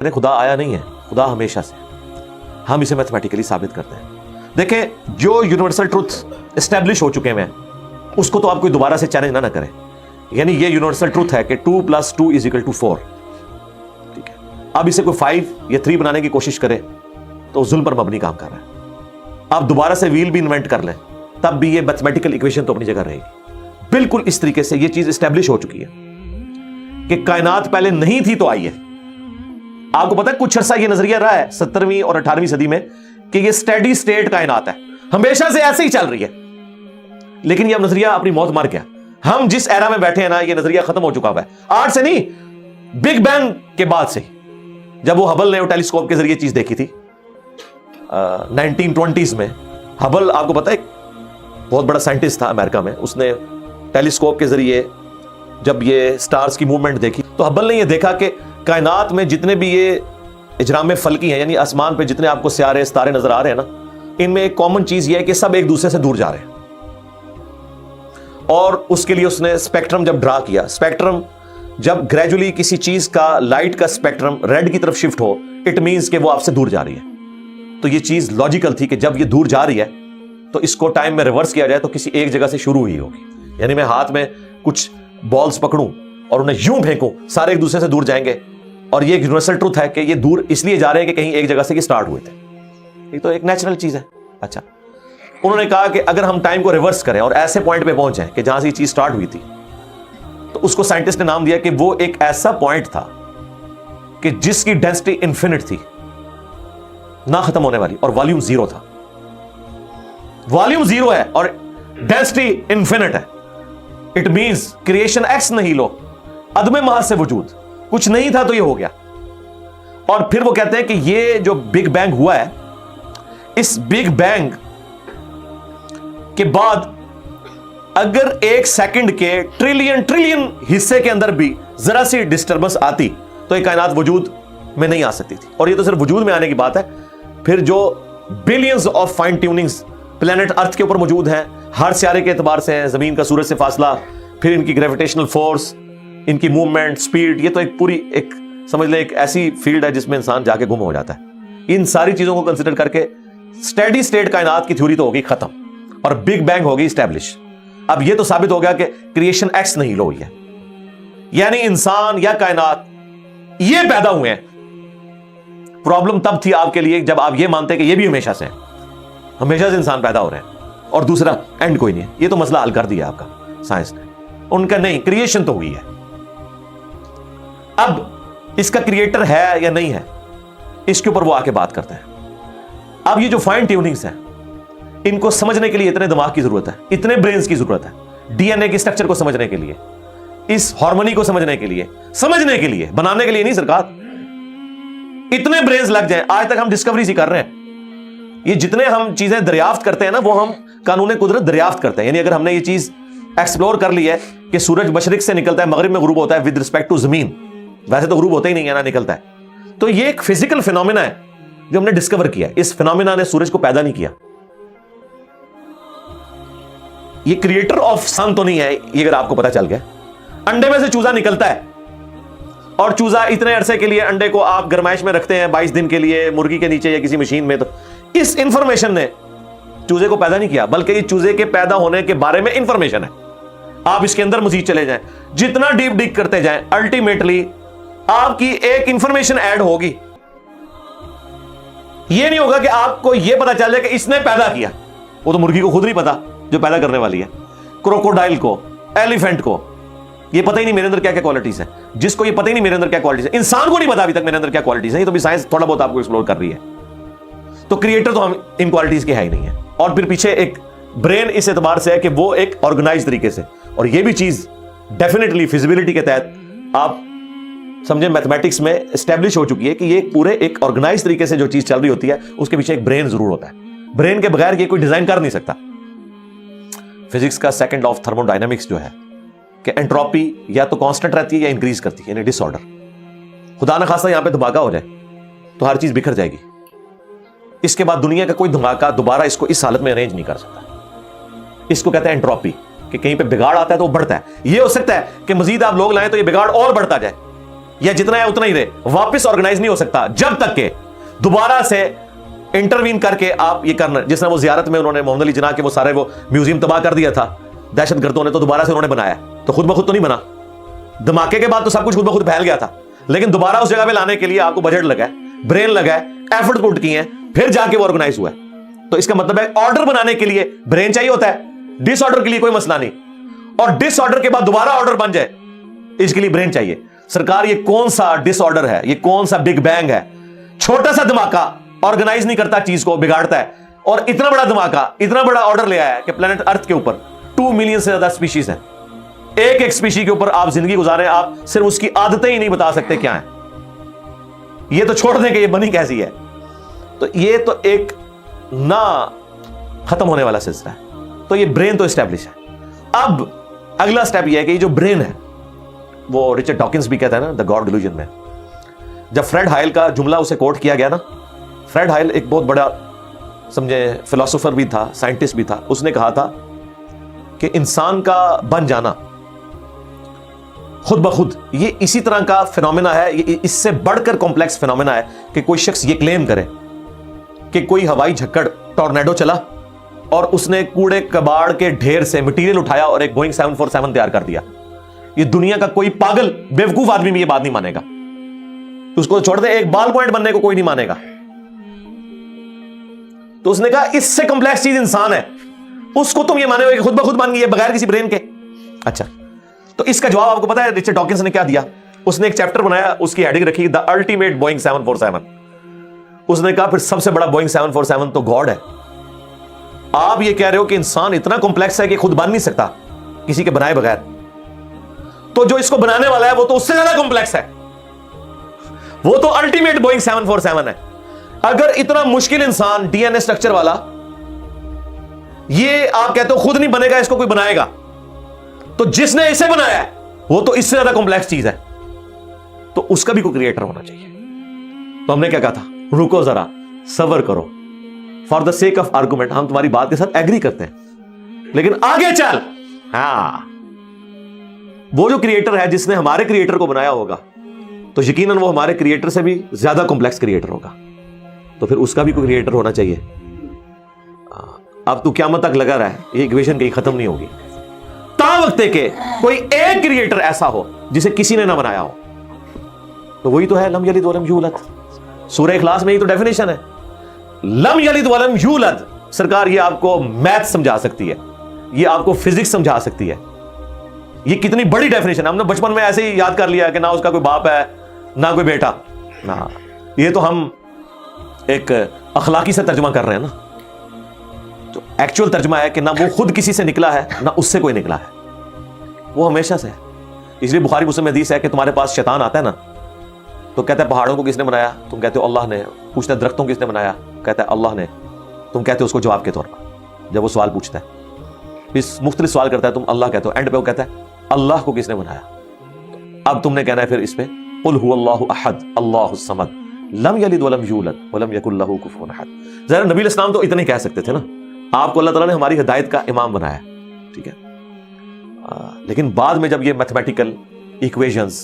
خدا آیا نہیں ہے, خدا ہمیشہ سے. ہم اسے میتھمیٹیکلی ثابت کرتے ہیں. دیکھیں, جو یونیورسل ٹروتھ اسٹیبلش ہو چکے ہیں اس کو تو آپ کوئی دوبارہ سے چیلنج نہ کریں. یعنی یہ یونیورسل ٹروتھ ہے کہ 2 + 2 = 4. ٹھیک ہے, اب اسے کوئی 5 یا 3 بنانے کی کوشش کرے تو ظلم پر مبنی کام کر رہا ہے. آپ دوبارہ سے ویل بھی انوینٹ کر لیں تب بھی یہ میتھمیٹیکل ایکویشن تو اپنی جگہ رہے گی. بالکل اس طریقے سے یہ چیز اسٹیبلش ہو چکی ہے کہ کائنات پہلے نہیں تھی تو آئی ہے. آپ کو پتا ہے کچھ عرصہ یہ نظریہ رہا ہے 17ویں اور 18ویں صدی میں کہ یہ اسٹیڈی اسٹیٹ کائنات ہے, ہمیشہ سے ایسے ہی چل رہی ہے. لیکن یہ اب نظریہ اپنی موت مار گیا. ہم جس ایرا میں بیٹھے ہیں نا, یہ نظریہ ختم ہو چکا ہوا ہے. آج سے نہیں, بگ بینگ کے بعد سے, جب وہ ہبل نے وہ ٹیلیسکوپ کے ذریعے چیز دیکھی تھی 1920s میں. ہبل آپ کو پتا ہے بہت بڑا سائنٹسٹ تھا امریکہ میں. اس نے ٹیلیسکوپ کے ذریعے جب یہ سٹارز کی موومنٹ دیکھی تو ہبل نے یہ دیکھا کہ کائنات میں جتنے بھی یہ اجرام فلکی ہیں, یعنی آسمان پہ جتنے آپ کو سیارے ستارے نظر آ رہے ہیں نا, ان میں ایک کامن چیز یہ ہے کہ سب ایک دوسرے سے دور جا رہے ہیں. اور اس کے لیے اس نے اسپیکٹرم جب ڈرا کیا, اسپیکٹرم جب گریجولی کسی چیز کا لائٹ کا اسپیکٹرم ریڈ کی طرف شفٹ ہو, اٹ مینس کہ وہ آپ سے دور جا رہی ہے. تو یہ چیز لاجیکل تھی کہ جب یہ دور جا رہی ہے تو اس کو ٹائم میں ریورس کیا جائے تو کسی ایک جگہ سے شروع ہوئی ہوگی. یعنی میں ہاتھ میں کچھ بالز پکڑوں اور انہیں یوں پھینکوں, سارے ایک دوسرے سے دور جائیں گے. اور یہ ایک یونیورسل ٹروتھ ہے کہ یہ دور اس لیے جا رہے ہیں کہ کہیں ایک جگہ سے سٹارٹ ہوئے تھے. یہ تو ایک نیچرل چیز ہے. اچھا, انہوں نے کہا کہ اگر ہم ٹائم کو ریورس کریں اور ایسے پوائنٹ پہ پہنچ جائیں کہ جہاں سے یہ چیز سٹارٹ ہوئی تھی, تو اس کو سائنٹسٹ نے نام دیا کہ وہ ایک ایسا پوائنٹ تھا کہ جس کی ڈینسٹی انفینٹ تھی, نہ ختم ہونے والی, اور والیوم 0 تھا. والیوم 0 ہے اور ڈینسٹی انفینٹ ہے. اٹ مینس کریشن ایکس نہیں لو, عدم محض سے وجود, کچھ نہیں تھا تو یہ ہو گیا. اور پھر وہ کہتے ہیں کہ یہ جو بگ بینگ ہوا ہے, اس بگ بینگ کے بعد اگر 1 سیکنڈ کے ٹریلین حصے کے اندر بھی ذرا سی ڈسٹربنس آتی تو یہ کائنات وجود میں نہیں آ سکتی تھی. اور یہ تو صرف وجود میں آنے کی بات ہے. پھر جو billions of fine tunings planet earth کے اوپر موجود ہیں, ہر سیارے کے اعتبار سے, زمین کا سورج سے فاصلہ, پھر ان کی گریویٹیشنل فورس, ان کی موومنٹ, سپیڈ, یہ تو ایک پوری ایک سمجھ لیں ایک ایسی فیلڈ ہے جس میں انسان جا کے گم ہو جاتا ہے. ان ساری چیزوں کو کنسیڈر کر کے اسٹیڈی اسٹیٹ کائنات کی تھیوری تو ہوگی ختم اور بگ بینگ ہوگی اسٹیبلش. اب یہ تو ثابت ہو گیا کہ کریشن ایکس نہیں لو ہوئی ہے, یعنی انسان یا کائنات یہ پیدا ہوئے ہیں. پرابلم تب تھی آپ کے لیے جب آپ یہ مانتے کہ یہ بھی ہمیشہ سے ہیں, ہمیشہ سے انسان پیدا ہو رہے ہیں اور دوسرا اینڈ کوئی نہیں ہے. یہ تو مسئلہ حل کر دیا آپ کا سائنس نے. ان کا نہیں, کریشن تو ہوئی ہے. اب اس کا کریٹر ہے یا نہیں ہے, اس کے اوپر وہ آ کے بات کرتے ہیں. اب یہ جو فائن ٹیوننگز ہیں, ان کو سمجھنے کے لیے اتنے دماغ کی ضرورت ہے, اتنے برینز کی ضرورت ہے. ڈی این اے کے اسٹرکچر کو سمجھنے کے لیے, اس ہارمونی کو سمجھنے کے لیے, بنانے کے لیے نہیں سرکار. اتنے برینز لگ جائیں. آج تک ہم ڈسکوریز ہی کر رہے ہیں. یہ جتنے ہم چیزیں دریافت کرتے ہیں نا, وہ ہم قانون قدرت دریافت کرتے ہیں. یعنی اگر ہم نے یہ چیز ایکسپلور کر لی ہے کہ سورج مشرق سے نکلتا ہے, مغرب میں غروب ہوتا ہے ود رسپیکٹ ٹو زمین, ویسے تو غروب ہوتا ہی نہیں ہے نا, نکلتا ہے. تو یہ ایک فزیکل فینومینا ہے جو ہم نے ڈسکور کیا. اس فینومینا نے سورج کو پیدا نہیں کیا. یہ کریٹر آف سن تو نہیں ہے, یہ اگر آپ کو پتا چل گیا. انڈے میں سے چوزا نکلتا ہے اور چوزا اتنے عرصے کے لیے انڈے کو آپ گرمائش میں رکھتے ہیں 22 دن کے لیے مرغی کے نیچے یا کسی مشین میں. تو اس انفارمیشن نے چوزے کو پیدا نہیں کیا, بلکہ یہ چوزے کے پیدا ہونے کے بارے میں انفارمیشن ہے. آپ اس کے اندر مزید چلے جائیں, جتنا ڈیپ ڈگ کرتے جائیں, الٹیمیٹلی آپ کی ایک انفارمیشن ایڈ ہوگی. یہ نہیں ہوگا کہ آپ کو یہ پتا چل جائے کہ اس نے پیدا کیا. وہ تو مرغی کو خود نہیں پتا جو پیدا کرنے والی ہے, کروکوڈائل کو, ایلیفینٹ کو یہ پتہ ہی نہیں میرے اندر کیا کیا کوالٹیز ہیں. جس کو یہ پتہ ہی نہیں میرے اندر کیا کوالٹیز ہیں, انسان کو نہیں پتا ابھی تک میرے اندر کیا کوالٹیز ہیں. یہ تو بھی سائنس تھوڑا بہت آپ کو ایکسپلور کر رہی ہے. تو کریٹر تو ہم ان کوالٹیز کے ہے ہی نہیں ہے. اور پھر پیچھے ایک برین اس اعتبار سے ہے کہ وہ ایک آرگنائز طریقے سے, اور یہ بھی چیز ڈیفینیٹلی فیزیبلٹی کے تحت آپ سمجھیں میتھمیٹکس میں اسٹیبلش ہو چکی ہے کہ یہ پورے ایک آرگنائز طریقے سے جو چیز چل رہی ہوتی ہے اس کے پیچھے ایک برین ضرور ہوتا ہے. برین کے بغیر یہ کوئی ڈیزائن کر نہیں سکتا. فزکس کا second law of thermo dynamics جو ہے کہ انٹروپی یا تو کانسٹنٹ رہتی ہے یا انکریز کرتی ہے, یعنی ڈس آرڈر. خدا نہ خاصہ یہاں پہ دھماکہ ہو جائے تو ہر چیز بکھر جائے گی. اس کے بعد دنیا کا کوئی دھماکہ دوبارہ اس کو اس حالت میں ارینج نہیں کر سکتا. اس کو کہتے ہیں انٹروپی, کہ کہیں پہ بگاڑ آتا ہے تو وہ بڑھتا ہے. یہ ہو سکتا ہے کہ مزید آپ لوگ لائیں تو یہ بگاڑ اور بڑھتا جائے, یا جتنا ہے اتنا ہی رہے, واپس آرگنائز نہیں ہو سکتا جب تک کہ دوبارہ سے انٹروین کر کے آپ یہ کرنا. جس طرح وہ زیارت میں انہوں نے محمد علی جناح کے وہ سارے وہ میوزیم تباہ کر دیا تھا دہشت گردوں نے, تو دوبارہ سے انہوں نے بنایا, تو خود بخود تو نہیں بنا. دھماکے کے بعد تو سب کچھ خود بخود پھیل گیا تھا, لیکن دوبارہ اس جگہ پہ لانے کے لیے آپ کو بجٹ لگا ہے, برین لگا ہے, ایفرٹ پٹ کیے ہیں, پھر جا کے وہ آرگنائز ہوا ہے. تو اس کا مطلب ہے آرڈر بنانے کے لیے برین چاہیے ہوتا ہے, ڈس آرڈر کے لیے کوئی مسئلہ نہیں, اور ڈس آرڈر کے بعد دوبارہ آرڈر بن جائے اس کے لیے برین چاہیے. سرکار یہ کون سا ڈس آرڈر ہے, یہ کون سا بگ بینگ ہے؟ چھوٹا سا دھماکہ آرگنائز نہیں کرتا, چیز کو بگاڑتا ہے, اور اتنا بڑا دھماکہ اتنا بڑا آرڈر لے آیا ہے کہ پلانٹ ارتھ کے اوپر 2 ملین سے زیادہ اسپیشیز ہیں. ایک ایک اسپیشی کے اوپر آپ زندگی گزارے, آپ صرف اس کی عادتیں ہی نہیں بتا سکتے کیا ہیں. یہ تو چھوڑ دیں کہ یہ بنی کیسی ہے. تو یہ تو ایک نہ ختم ہونے والا سلسلہ ہے. تو یہ برین تو اسٹیبلش ہے. اب اگلا سٹیپ یہ ہے کہ یہ جو برین ہے, وہ رچرڈ ڈاکنز بھی کہتا ہے نا دا گاڈ ڈیلوژن میں, جب فریڈ ہائل کا جملہ اسے کوٹ کیا گیا نا, فریڈ ہائل ایک بہت بڑا سمجھے فلاسفر بھی تھا, سائنٹسٹ بھی تھا. اس نے کہا تھا کہ انسان کا بن جانا خود بخود یہ اسی طرح کا فینومینا ہے, یہ اس سے بڑھ کر کمپلیکس فینومینا ہے کہ کوئی شخص یہ کلیم کرے کہ کوئی ہوائی جھکڑ ٹورنیڈو چلا اور اس نے کوڑے کباڑ کے ڈھیر سے مٹیریل اٹھایا اور ایک بوئنگ 747 تیار کر دیا. یہ دنیا کا کوئی پاگل بیوقوف آدمی بھی یہ بات نہیں مانے گا. اس کو چھوڑ دے, ایک بال پوائنٹ بننے کو کوئی نہیں مانے گا. تو اس نے کہا اس سے کمپلیکس چیز انسان ہے, اس کو تم یہ مانے ہو کہ خود بخود بن گئی ہے بغیر کسی برین کے. اچھا, تو اس کا جواب آپ کو پتا ہے رچرڈ ڈاکنز نے کیا دیا؟ اس نے ایک چیپٹر بنایا, اس کی ہیڈنگ رکھی دا الٹیمیٹ بوئنگ 747. اس نے کہا پھر سب سے بڑا بوئنگ 747 تو گاڈ ہے. آپ یہ کہہ رہے ہو کہ انسان اتنا کمپلیکس ہے کہ خود بن نہیں سکتا کسی کے بنائے بغیر, تو جو اس کو بنانے والا ہے وہ تو اس سے زیادہ کمپلیکس ہے, وہ تو الٹیمیٹ بوئنگ 747 ہے. اگر اتنا مشکل انسان ڈی این اے اسٹرکچر والا یہ آپ کہتے ہو خود نہیں بنے گا, اس کو کوئی بنائے گا, تو جس نے اسے بنایا ہے وہ تو اس سے زیادہ کمپلیکس چیز ہے, تو اس کا بھی کوئی کریٹر ہونا چاہیے. تو ہم نے کیا کہا تھا, رکو ذرا صبر کرو, for the sake of argument ہم تمہاری بات کے ساتھ ایگری کرتے ہیں, لیکن آگے چل. ہاں, وہ جو کریٹر ہے جس نے ہمارے کریٹر کو بنایا ہوگا تو یقیناً وہ ہمارے کریٹر سے بھی زیادہ کمپلیکس کریٹر ہوگا, تو پھر اس کا بھی کوئی کریٹر ہونا چاہیے. اب تو قیامت تک لگا رہا ہے, یہ ایکویشن کہیں ختم نہیں ہوگی تا وقت کہ کوئی ایک کریٹر ایسا ہو جسے کسی نے نہ بنایا ہو. تو وہی تو ہے لم یلد ولم یولد. سورہ اخلاص میں یہ تو ڈیفینیشن ہے, لم یلد ولم یولد. سرکار یہ آپ کو میتھ سمجھا سکتی ہے, یہ آپ کو فزکس سمجھا سکتی ہے, یہ کتنی بڑی ڈیفینیشن ہے. ہم نے بچپن میں ایسے ہی یاد کر لیا کہ نہ اس کا کوئی باپ ہے نہ کوئی بیٹا, نہ یہ تو ہم ایک اخلاقی سے ترجمہ کر رہے ہیں نا. تو ایکچوئل ترجمہ ہے کہ نہ وہ خود کسی سے نکلا ہے نہ اس سے کوئی نکلا ہے, وہ ہمیشہ سے ہے. اس لیے بخاری مسلم میں حدیث ہے کہ تمہارے پاس شیطان آتا ہے نا تو کہتا ہے پہاڑوں کو کس نے بنایا, تم کہتے ہو اللہ نے. پوچھتا ہے درختوں کو کس نے بنایا, کہتا ہے اللہ نے. تم کہتے ہو اس کو جواب کے طور پر جب وہ سوال پوچھتا ہے, اس مختلف سوال کرتا ہے, تم اللہ کہتے ہو, اینڈ پہ وہ کہتا ہے اللہ کو کس نے بنایا. اب تم نے کہنا ہے پھر اس پہ قل هو اللہ احد اللہ الصمد لم یلد ولم یولد ولم یکن لہ کفوا احد. ظاہر نبی علیہ السلام تو اتنے کہہ سکتے تھے نا, آپ کو اللہ تعالیٰ نے ہماری ہدایت کا امام بنایا, ٹھیک ہے. لیکن بعد میں جب یہ میتھمیٹیکل ایکویشنز,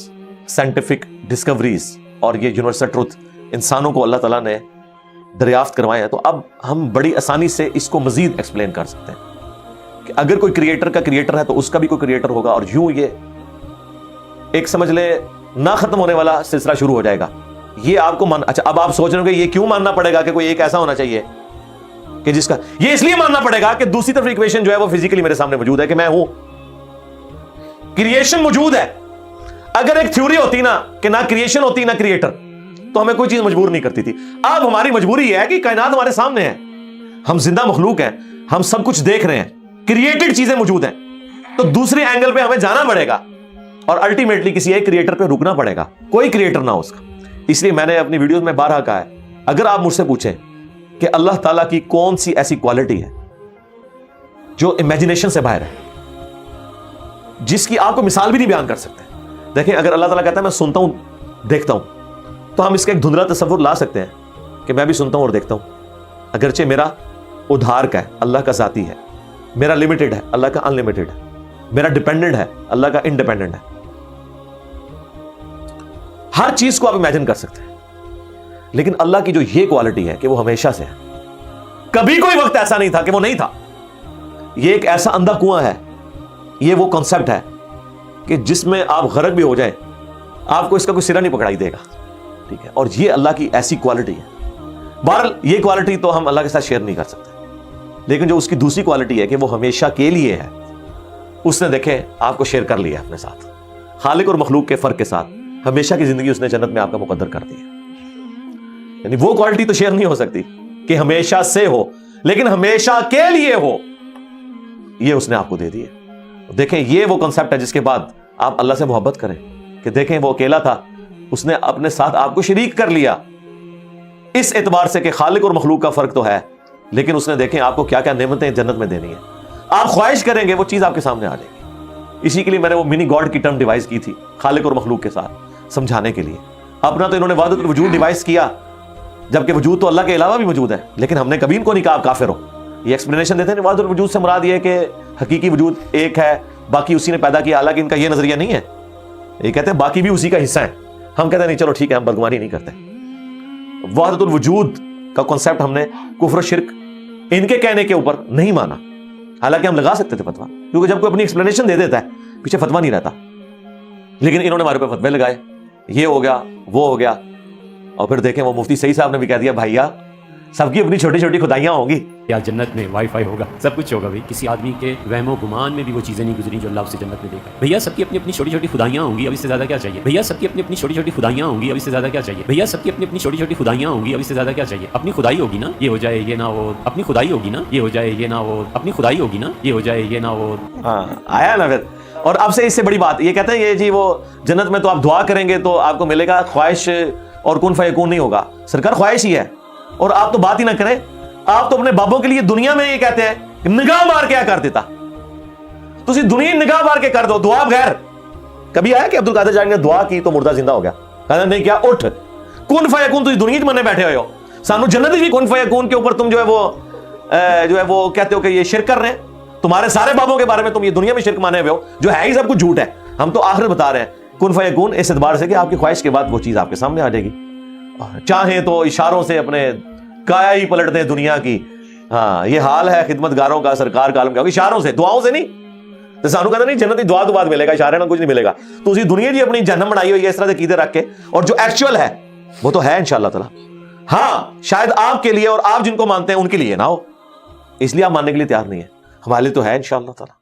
سائنٹیفک ڈسکوریز اور یہ یونیورسل ٹروتھ انسانوں کو اللہ تعالیٰ نے دریافت کروائے ہیں, تو اب ہم بڑی آسانی سے اس کو مزید ایکسپلین کر سکتے ہیں کہ اگر کوئی کریٹر کا کریٹر ہے تو اس کا بھی کوئی کریٹر ہوگا, اور یوں یہ ایک سمجھ لے نہ ختم ہونے والا سلسلہ شروع ہو جائے گا. یہ آپ کو اچھا, اب آپ سوچ رہے ہو کہ یہ کیوں ماننا پڑے گا کہ کوئی ایک ایسا ہونا چاہیے کہ جس کا, یہ اس لیے ماننا پڑے گا کہ دوسری طرف ایکویشن جو ہے وہ فزیکلی میرے سامنے موجود ہے کہ میں ہوں, کریشن موجود ہے. اگر ایک تھیوری ہوتی نا کہ نہ کریشن ہوتی نہ کریٹر تو ہمیں کوئی چیز مجبور نہیں کرتی تھی. اب ہماری مجبوری ہے کہ کائنات ہمارے سامنے ہے, ہم زندہ مخلوق ہیں, ہم سب کچھ دیکھ رہے ہیں, کریٹڈ چیزیں موجود ہیں, تو دوسرے اینگل پہ ہمیں جانا پڑے گا اور الٹیمیٹلی کسی ایک کریٹر پہ رکنا پڑے گا, کوئی کریٹر نہ ہو اس کا. اس لیے میں نے اپنی ویڈیوز میں بارہا کہا ہے, اگر آپ مجھ سے پوچھیں کہ اللہ تعالیٰ کی کون سی ایسی کوالٹی ہے جو امیجنیشن سے باہر ہے, جس کی آپ کو مثال بھی نہیں بیان کر سکتے. دیکھیں, اگر اللہ تعالیٰ کہتا ہے میں سنتا ہوں دیکھتا ہوں, تو ہم اس کا ایک دھندلا تصور لا سکتے ہیں کہ میں بھی سنتا ہوں اور دیکھتا ہوں, اگرچہ میرا ادھار کا ہے, اللہ کا ذاتی ہے, میرا لمیٹڈ ہے, اللہ کا ان لمیٹڈ ہے, میرا ڈیپینڈنٹ ہے, اللہ کا انڈیپینڈنٹ ہے. ہر چیز کو آپ امیجن کر سکتے ہیں. لیکن اللہ کی جو یہ کوالٹی ہے کہ وہ ہمیشہ سے ہے, کبھی کوئی وقت ایسا نہیں تھا کہ وہ نہیں تھا. یہ ایک ایسا اندھا کنواں ہے, یہ وہ کانسیپٹ ہے کہ جس میں آپ غرق بھی ہو جائیں آپ کو اس کا کوئی سرا نہیں پکڑائی دے گا. ٹھیک ہے, اور یہ اللہ کی ایسی کوالٹی ہے. بہرحال یہ کوالٹی تو ہم اللہ کے ساتھ شیئر نہیں کر سکتے, لیکن جو اس کی دوسری کوالٹی ہے کہ وہ ہمیشہ کے لیے ہے, اس نے دیکھیں آپ کو شیئر کر لیا اپنے ساتھ. خالق اور مخلوق کے فرق کے ساتھ ہمیشہ کی زندگی اس نے جنت میں آپ کا مقدر کر دی ہے. یعنی وہ کوالٹی تو شیئر نہیں ہو سکتی کہ ہمیشہ سے ہو, لیکن ہمیشہ کے لیے ہو, یہ اس نے آپ کو دے دی ہے. دیکھیں یہ وہ کنسپٹ ہے جس کے بعد آپ اللہ سے محبت کریں کہ دیکھیں وہ اکیلا تھا, اس نے اپنے ساتھ آپ کو شریک کر لیا, اس اعتبار سے کہ خالق اور مخلوق کا فرق تو ہے, لیکن اس نے دیکھیں آپ کو کیا کیا نعمتیں جنت میں دینی ہے. آپ خواہش کریں گے وہ چیز آپ کے سامنے آ جائے گی. اسی کے لیے میں نے وہ منی گاڈ کی ٹرم ڈیوائز کی تھی خالق اور مخلوق کے ساتھ سمجھانے کے لیے. اپنا تو انہوں نے وحدت الوجود ڈیوائز کیا, جبکہ وجود تو اللہ کے علاوہ بھی موجود ہے, لیکن ہم نے کبھی ان کو نہیں کہا آپ کافر ہو. یہ ایکسپلینیشن دیتے ہیں وحدت الوجود سے مراد یہ ہے کہ حقیقی وجود ایک ہے, باقی اسی نے پیدا کیا. حالانکہ ان کا یہ نظریہ نہیں ہے, یہ کہتے ہیں باقی بھی اسی کا حصہ ہے. ہم کہتے ہیں نہیں چلو ٹھیک ہے, ہم بدگمانی نہیں کرتے. وحدت الوجود کا کنسپٹ ہم نے کفر و شرک ان کے کہنے کے اوپر نہیں مانا, حالانکہ ہم لگا سکتے تھے فتوا, کیونکہ جب کوئی اپنی ایکسپلینیشن دے دیتا ہے پیچھے فتوا نہیں رہتا. لیکن انہوں نے ہمارے پہ فتوے لگائے, یہ ہو گیا وہ ہو گیا, اور پھر دیکھیں وہ مفتی صحیح صاحب نے بھی کہہ دیا بھائیا سب کی اپنی چھوٹی چھوٹی خدائیاں ہوں گی. یا جنت میں وائی فائی ہوگا, سب کچھ ہوگا بھائی. کسی آدمی کے وہم و گمان میں بھی وہ چیزیں نہیں گزری جو اللہ اسے جنت میں دے گا. بھیا سب کی اپنی اپنی چھوٹی چھوٹی خدائیاں ہوں گی, اب اس سے زیادہ کیا چاہیے. بھیا سب کی اپنی اپنی چھوٹی چھوٹی خدائیاں ہوں گی, اب اس سے زیادہ کیا چاہیے. بھیا سب کی اپنی اپنی چھوٹی چھوٹی خدائیاں ہوں گی, اب اس سے زیادہ کیا چاہیے. اپنی خدائی ہوگی نا یہ ہو جائے یہ نہ ہو, اپنی خدائی ہوگی نا یہ ہو جائے یہ نہ ہو, اپنی خدائی ہوگی نا یہ ہو جائے یہ نہ ہو. ہاں آیا نا پھر. اور اب سے اس سے بڑی بات یہ کہتے ہیں یہ جی وہ جنت میں تو آپ دعا کریں گے تو آپ کو ملے گا, خواہش اور کن فیکون نہیں ہوگا. سرکار خواہش ہی ہے, اور آپ تو بات ہی نہ کریں, آپ تو اپنے بابوں کے لیے دنیا میں یہ کہتے ہیں نگاہ مار کیا کر دیتا, تسی دنیا نگاہ مار کے کر دو دعا بغیر. کبھی آیا کہ عبد القادر جان نے دعا کی تو مردہ زندہ ہو گیا؟ کہا نہیں کیا, اٹھ کن فیکون, تسی دنیا میں بیٹھے ہوئے ہو, سانو جنت بھی کن فیکون کے اوپر تم جو ہے وہ کہتے ہو کہ یہ شرک کر رہے ہیں. تمہارے سارے بابوں کے بارے میں تم یہ دنیا میں شرک مانے ہوئے ہو جو ہے ہی سب کچھ جھوٹ ہے. ہم تو آخرت بتا رہے ہیں کن فیکون اس اعتبار سے کہ آپ کی خواہش کے بعد وہ چیز آپ کے سامنے آ جائے گی. چاہیں تو اشاروں سے اپنے کایا ہی پلٹ دیں دنیا کی. ہاں یہ حال ہے خدمت گاروں کا, سرکار کا عالم کا, اشاروں سے, دعاؤں سے نہیں. تو سانو کہتے نہیں جنت دعا تو بعد ملے گا, اشارے میں کچھ نہیں ملے گا. تو اسی دنیا جی اپنی جہنم بنائی ہوئی ہے اس طرح سے عقیدے رکھ کے, اور جو ایکچوئل ہے وہ تو ہے انشاءاللہ تعالی. ہاں شاید آپ کے لیے اور آپ جن کو مانتے ہیں ان کے لیے نہ ہو, اس لیے آپ ماننے کے لیے تیار نہیں ہے, ہمارے لیے تو ہے انشاءاللہ تعالی.